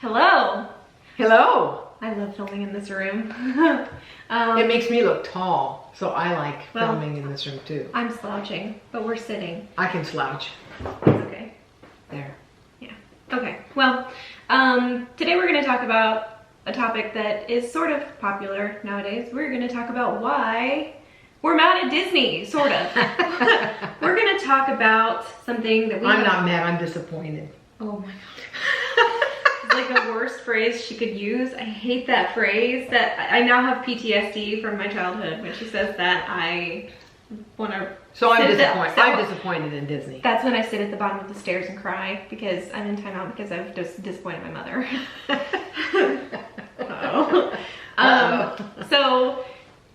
Hello. Hello. I love filming in this room. It makes me look tall, so I like filming in this room too. I'm slouching, but we're sitting. I can slouch. It's okay. There. Yeah. Okay. Well, today we're going to talk about a topic that is sort of popular nowadays. We're going to talk about why we're mad at Disney, sort of. We're going to talk about something that I'm not mad, I'm disappointed. Oh my god. It's like the worst phrase she could use. I hate that phrase. That I now have PTSD from my childhood. When she says that, I want to. So I'm disappointed. I'm disappointed in Disney. That's when I sit at the bottom of the stairs and cry because I'm in timeout because I've just disappointed my mother. So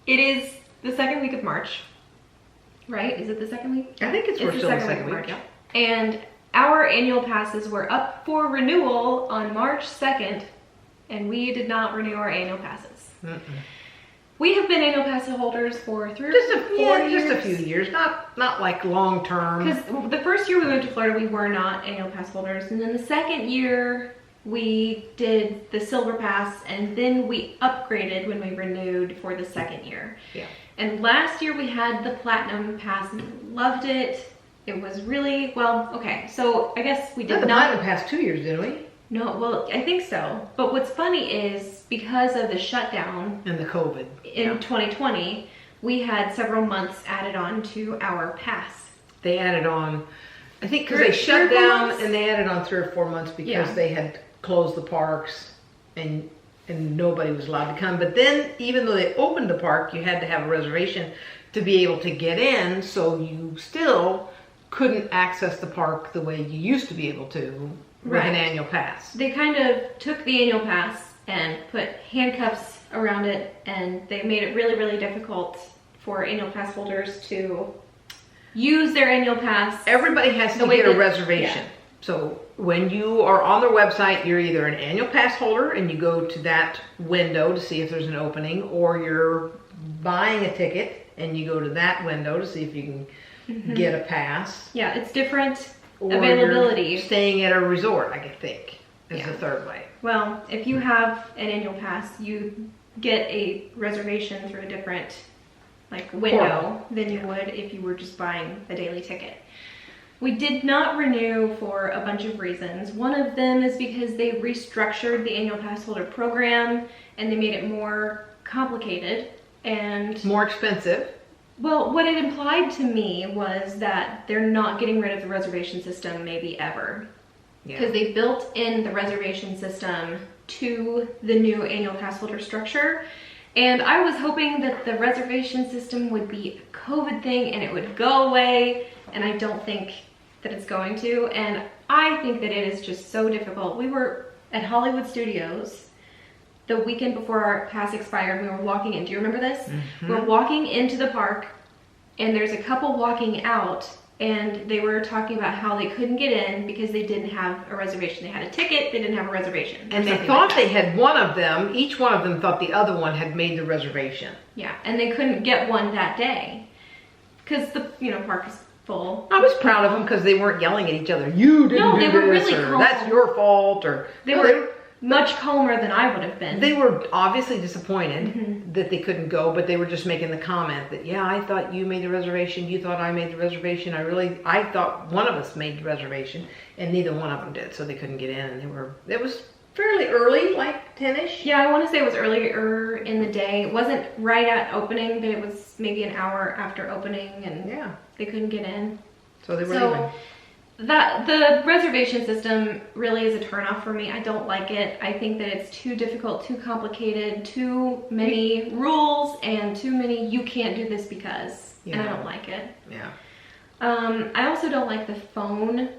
it is the second week of March, right? Is it the second week? I think we're still the second week. Yeah. And our annual passes were up for renewal on March 2nd, and we did not renew our annual passes. We have been annual pass holders for 3 or 4 years. Just a few years, not like long term. Because the first year we moved to Florida, we were not annual pass holders, and then the second year we did the silver pass, and then we upgraded when we renewed for the second year. Yeah. And last year we had the platinum pass and loved it. It was really, well, okay, so I guess we did the platinum pass 2 years, didn't we? No, well, I think so. But what's funny is because of the shutdown and the COVID in 2020, we had several months added on to our pass. They added on, I think, because they shut down and they added on 3 or 4 months because they had closed the parks and nobody was allowed to come. But then, even though they opened the park, you had to have a reservation to be able to get in, so you still couldn't access the park the way you used to be able to with an annual pass. They kind of took the annual pass and put handcuffs around it, and they made it really, really difficult for annual pass holders to use their annual pass. Everybody has to get a reservation. Yeah. So when you are on their website, you're either an annual pass holder and you go to that window to see if there's an opening, or you're buying a ticket and you go to that window to see if you can get a pass. Yeah, it's different availability. You're staying at a resort, I think, is the third way. Well, if you have an annual pass, you get a reservation through a different window than you would if you were just buying a daily ticket. We did not renew for a bunch of reasons. One of them is because they restructured the annual pass holder program and they made it more complicated and more expensive. Well, what it implied to me was that they're not getting rid of the reservation system maybe ever. Because they built in the reservation system to the new annual pass holder structure. And I was hoping that the reservation system would be a COVID thing and it would go away. And I don't think that it's going to. And I think that it is just so difficult. We were at Hollywood Studios the weekend before our pass expired. We were walking in. Do you remember this? We're walking into the park and there's a couple walking out and they were talking about how they couldn't get in because they didn't have a reservation. They had a ticket, they didn't have a reservation. And they thought they had one of them. Each one of them thought the other one had made the reservation. Yeah, and they couldn't get one that day because the park is full. I was proud of them because they weren't yelling at each other. You didn't do this, really or that's your fault, or they were much calmer than I would have been. They were obviously disappointed that they couldn't go, but they were just making the comment that, yeah, I thought you made the reservation, you thought I made the reservation, I thought one of us made the reservation, and neither one of them did, so they couldn't get in, and it was fairly early, like 10-ish. Yeah, I want to say it was earlier in the day. It wasn't right at opening, but it was maybe an hour after opening, and they couldn't get in. So they were leaving. The reservation system really is a turnoff for me. I don't like it. I think that it's too difficult, too complicated, too many rules, and too many you can't do this because, and I don't like it. Yeah. I also don't like the phone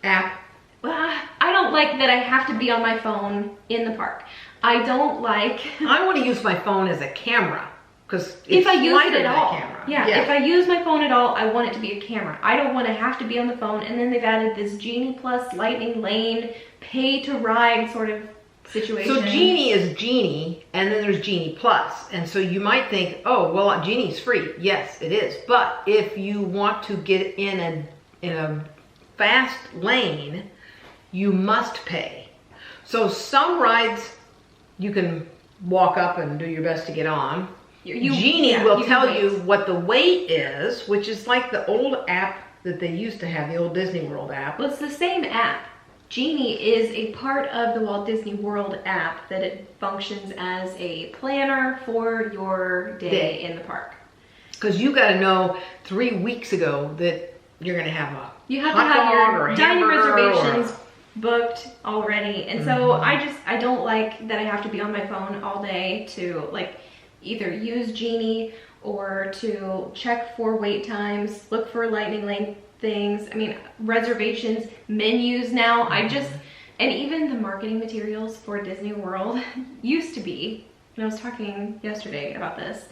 app. I don't like that I have to be on my phone in the park. I don't like... I want to use my phone as a camera. Because if I use it at all, if I use my phone at all, I want it to be a camera. I don't want to have to be on the phone. And then they've added this Genie Plus Lightning Lane pay to ride sort of situation. So Genie is Genie, and then there's Genie Plus. And so you might think, oh, well, Genie's free. Yes, it is. But if you want to get in a fast lane, you must pay. So some rides you can walk up and do your best to get on. Genie will tell you what the wait is, which is like the old app that they used to have, the old Disney World app. Well, it's the same app. Genie is a part of the Walt Disney World app that it functions as a planner for your day in the park. Because you got to know 3 weeks ago that you're going to have a You have to have your dining reservations booked already. And so I don't like that I have to be on my phone all day to like either use Genie or to check for wait times, look for lightning lane things. I mean, reservations, menus now. And even the marketing materials for Disney World used to be, and I was talking yesterday about this,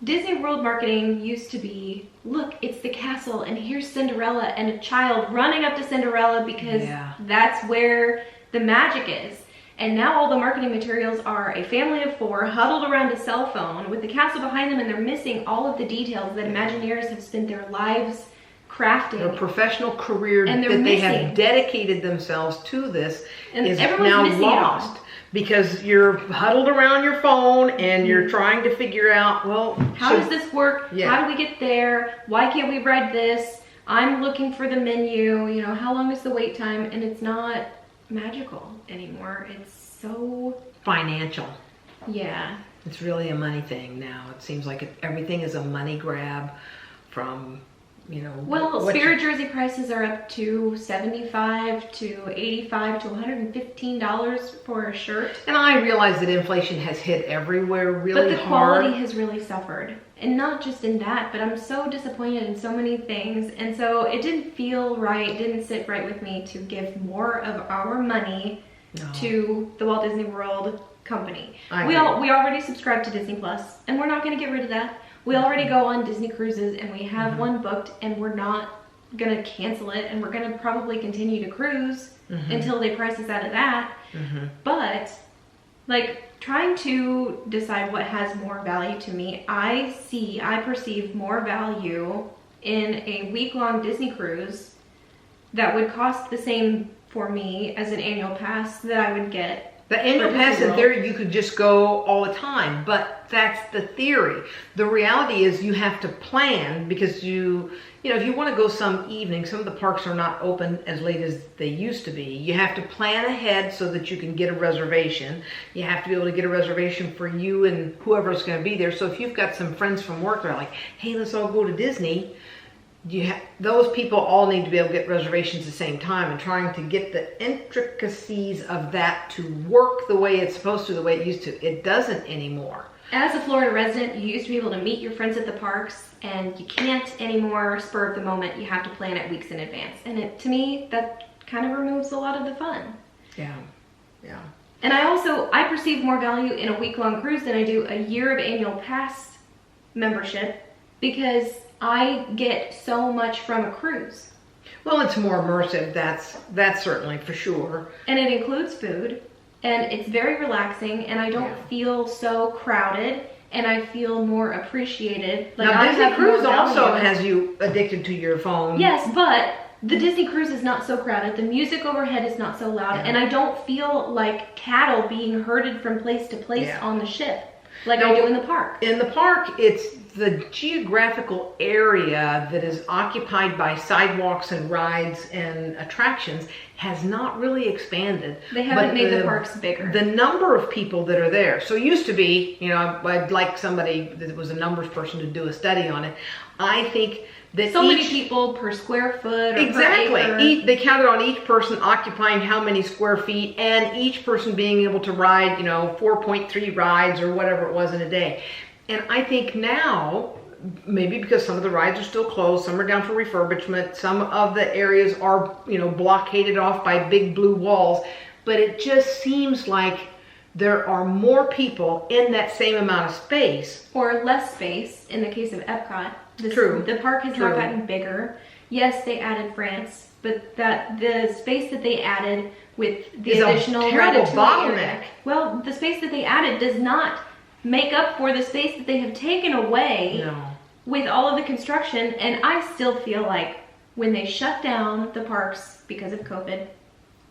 Disney World marketing used to be, look, it's the castle and here's Cinderella and a child running up to Cinderella because that's where the magic is. And now all the marketing materials are a family of 4 huddled around a cell phone with the castle behind them, and they're missing all of the details that Imagineers have spent their lives crafting. Their professional career that they have dedicated themselves to this is now lost because you're huddled around your phone and you're trying to figure out, well, how does this work? How do we get there? Why can't we ride this? I'm looking for the menu, you know, how long is the wait time? And it's not magical anymore. It's so financial. Yeah. It's really a money thing now. It seems like everything is a money grab from, you know. Well, Spirit Jersey prices are up to $75 to $85 to $115 for a shirt. And I realize that inflation has hit everywhere really hard. But the quality has really suffered. And not just in that, but I'm so disappointed in so many things. And so it didn't feel right, didn't sit right with me to give more of our money to the Walt Disney World company. We already subscribe to Disney Plus, and we're not going to get rid of that. We already go on Disney cruises, and we have one booked, and we're not going to cancel it, and we're going to probably continue to cruise until they price us out of that. But like, trying to decide what has more value to me, I perceive more value in a week-long Disney cruise that would cost the same for me as an annual pass that I would get. The annual pass, in theory, you could just go all the time, but that's the theory. The reality is you have to plan because you know, if you want to go some evening, some of the parks are not open as late as they used to be. You have to plan ahead so that you can get a reservation. You have to be able to get a reservation for you and whoever's going to be there. So if you've got some friends from work that are like, hey, let's all go to Disney, those people all need to be able to get reservations at the same time, and trying to get the intricacies of that to work the way it's supposed to, the way it used to. It doesn't anymore. As a Florida resident, you used to be able to meet your friends at the parks, and you can't anymore spur of the moment. You have to plan it weeks in advance. And to me, that kind of removes a lot of the fun. Yeah. And I perceive more value in a week-long cruise than I do a year of annual pass membership, because I get so much from a cruise. Well, it's more immersive, that's certainly for sure. And it includes food, and it's very relaxing, and I don't feel so crowded, and I feel more appreciated. Like, now, Disney Cruise also has you addicted to your phone. Yes, but the Disney Cruise is not so crowded. The music overhead is not so loud, and I don't feel like cattle being herded from place to place on the ship like I do in the park. In the park, it's the geographical area that is occupied by sidewalks and rides and attractions has not really expanded. They haven't made the parks bigger. The number of people that are there. So it used to be, you know, I'd like somebody that was a numbers person to do a study on it. I think that many people per square foot or per acre. They counted on each person occupying how many square feet, and each person being able to ride, you know, 4.3 rides or whatever it was in a day. And I think now, maybe because some of the rides are still closed, some are down for refurbishment, some of the areas are, you know, blockaded off by big blue walls, but it just seems like there are more people in that same amount of space. Or less space in the case of Epcot. True. The park has not gotten bigger. Yes, they added France, but the space that they added with the additional Ratatouille area, well, the space that they added does not make up for the space that they have taken away with all of the construction. And I still feel like when they shut down the parks because of COVID,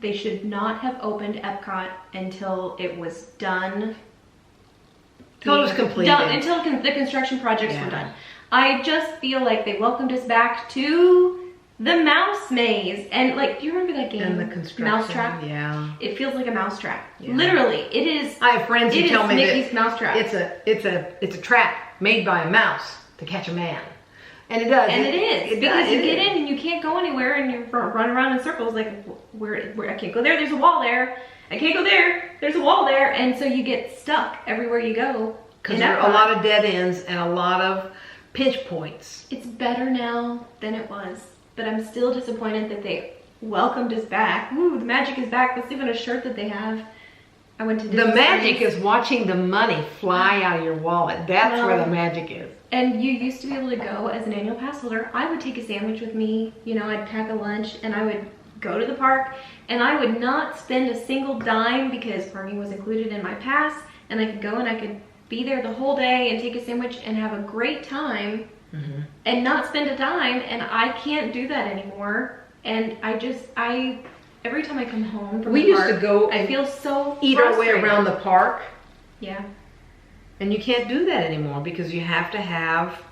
They should not have opened Epcot until it was done. Until it was completed. Until the construction projects were done. I just feel like they welcomed us back to the mouse maze. And like, do you remember that game? And the construction. Mousetrap? Yeah. It feels like a mousetrap. Yeah. Literally, it is. I have friends who tell me Mickey's mousetrap. It's a trap made by a mouse to catch a man. And it does. And it is. Because you get in and you can't go anywhere and you run around in circles like, where I can't go there, there's a wall there. I can't go there, there's a wall there. And so you get stuck everywhere you go. Because there are a lot of dead ends and a lot of pinch points. It's better now than it was. But I'm still disappointed that they welcomed us back. Ooh, the magic is back. That's even a shirt that they have. I went to Disney. The magic is watching the money fly out of your wallet. That's where the magic is. And you used to be able to go as an annual pass holder. I would take a sandwich with me. You know, I'd pack a lunch and I would go to the park and I would not spend a single dime because parking was included in my pass, and I could go and I could be there the whole day and take a sandwich and have a great time and not spend a dime. And I can't do that anymore. And every time I come home from the park, used to go I feel so eat our way around the park. Yeah. And you can't do that anymore because you have to have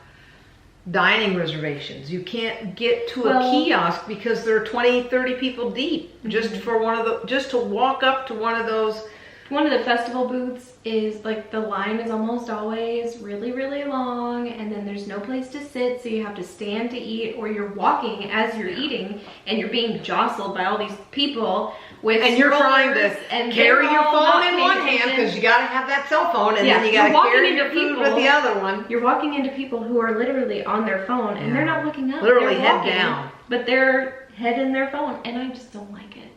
dining reservations. You can't get to a kiosk because there are 20, 30 people deep just for just to walk up to one of those. One of the festival booths is like the line is almost always really, really long, and then there's no place to sit, so you have to stand to eat, or you're walking as you're eating and you're being jostled by all these people with and you're trying to carry your phone in one hand attention. because you got to have that cell phone, and then you got to carry your food with the other one. You're walking into people who are literally on their phone and they're not looking up. Literally they're head down. But they're head in their phone, and I just don't like it.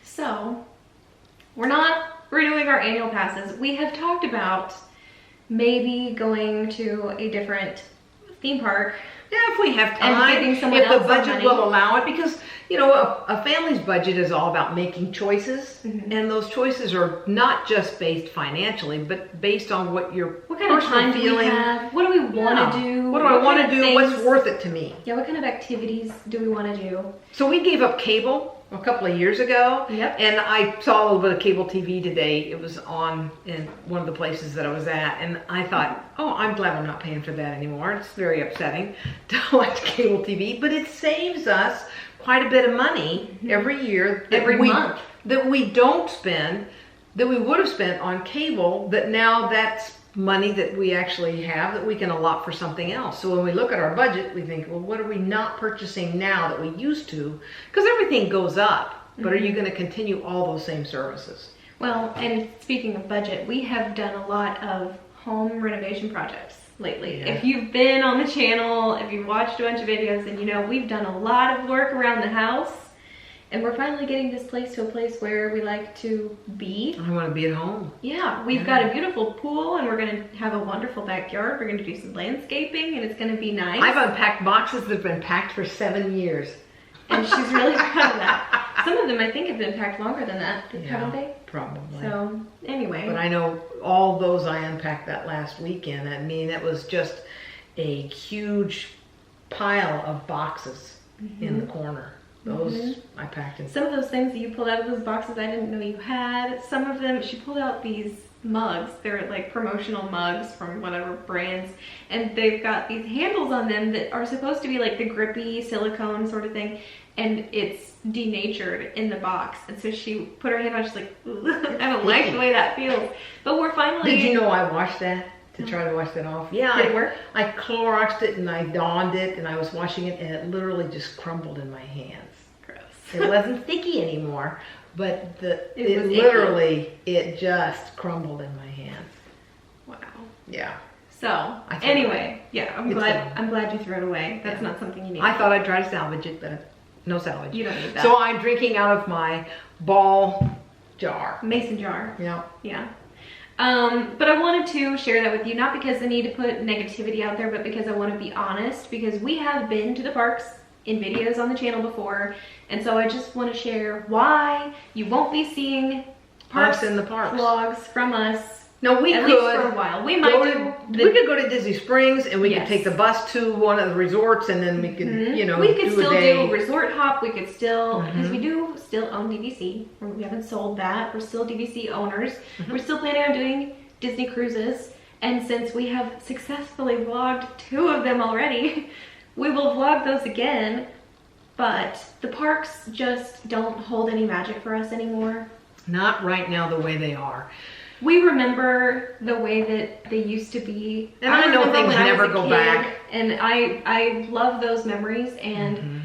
So we're not renewing our annual passes. We have talked about maybe going to a different theme park. Yeah, if we have time, if the budget will allow it, because you know a family's budget is all about making choices, and those choices are not just based financially, but based on what kind of time do we have? What do we want to do? What do I want to do? What's worth it to me? Yeah, what kind of activities do we want to do? So we gave up cable a couple of years ago, and I saw a little bit of cable TV today. It was on in one of the places that I was at, and I thought, oh, I'm glad I'm not paying for that anymore. It's very upsetting to watch cable TV, but it saves us quite a bit of money every year, every month, that we don't spend, that we would have spent on cable, that now that's money that we actually have that we can allot for something else. So when we look at our budget, we think, well, what are we not purchasing now that we used to? Because everything goes up, but are you going to continue all those same services? Well, and speaking of budget, we have done a lot of home renovation projects lately. Yeah. If you've been on the channel, if you've watched a bunch of videos, then you know we've done a lot of work around the house. And we're finally getting this place to a place where we like to be. I want to be at home. Yeah, we've got a beautiful pool, and we're going to have a wonderful backyard. We're going to do some landscaping, and it's going to be nice. I've unpacked boxes that have been packed for 7 years. And she's really proud of that. Some of them, I think, have been packed longer than that, haven't they? Probably. So, anyway. But I know all those I unpacked that last weekend. I mean, it was just a huge pile of boxes in the corner. Those I packed in. Some of those things that you pulled out of those boxes I didn't know you had. Some of them, she pulled out these mugs. They're like promotional mugs from whatever brands. And they've got these handles on them that are supposed to be like the grippy silicone sort of thing. And it's denatured in the box. And so she put her hand on, she's like, I don't like the way that feels. But we're finally... Did you know I washed that? To try to wash that off. Yeah, Did it work? I Cloroxed it and I dawned it and I was washing it and it literally just crumbled in my hands. Gross. It wasn't sticky anymore, but it just crumbled in my hands. Wow. Yeah. So anyway, yeah, I'm glad you threw it away. That's not something you need. I thought I'd try to salvage it, but no salvage. You don't need that. So I'm drinking out of my ball jar. Mason jar. Yeah. Yeah. But I wanted to share that with you, not because I need to put negativity out there, but because I want to be honest, because we have been to the parks in videos on the channel before, and so I just want to share why you won't be seeing parks in the parks vlogs from us No, we at could. least for a while. We might we could go to Disney Springs and we Yes. could take the bus to one of the resorts and then we could, you know, we could do still a day. do a resort hop. We could still, because we do still own DVC. We haven't sold that. We're still DVC owners. We're still planning on doing Disney cruises. And since we have successfully vlogged 2 of them already, we will vlog those again. But the parks just don't hold any magic for us anymore. Not right now the way they are. We remember the way that they used to be. And I know remember things when I was never a go kid, back. And I love those memories and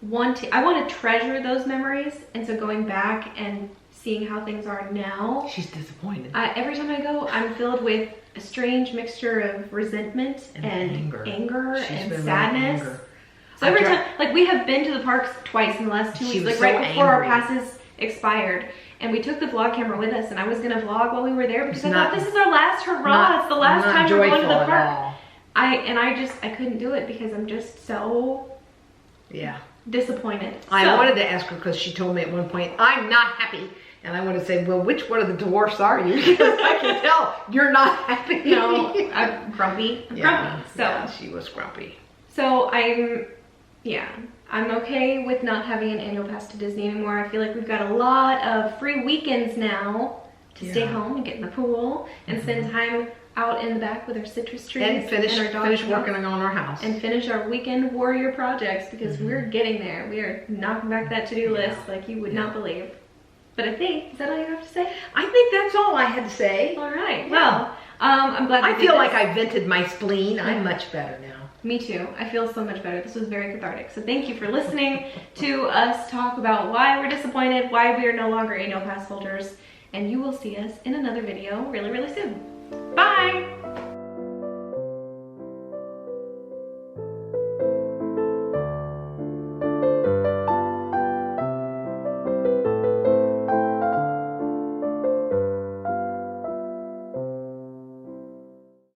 I want to treasure those memories. And so going back and seeing how things are now. She's disappointed. Every time I go, I'm filled with a strange mixture of resentment and anger and sadness. So every time, like we have been to the parks twice in the last 2 weeks, like right before our passes expired. And we took the vlog camera with us, and I was gonna vlog while we were there because I thought this is our last hurrah. It's the last time we're going to the park. I couldn't do it because I'm just so disappointed. I wanted to ask her because she told me at one point, I'm not happy. And I want to say, well, which one of the dwarfs are you? Because I can tell you're not happy. No, I'm grumpy. I'm grumpy. So yeah, she was grumpy. So I'm okay with not having an annual pass to Disney anymore. I feel like we've got a lot of free weekends now to stay home and get in the pool and spend time out in the back with our citrus trees and finish working on our house and finish our weekend warrior projects because we're getting there. We are knocking back that to-do list like you would not believe. But I think, is that all you have to say? I think that's all I had to say. All right. Well, I'm glad I feel like I vented my spleen. I'm much better now. Me too. I feel so much better. This was very cathartic. So thank you for listening to us talk about why we're disappointed, why we are no longer annual pass holders, and you will see us in another video really, really soon. Bye!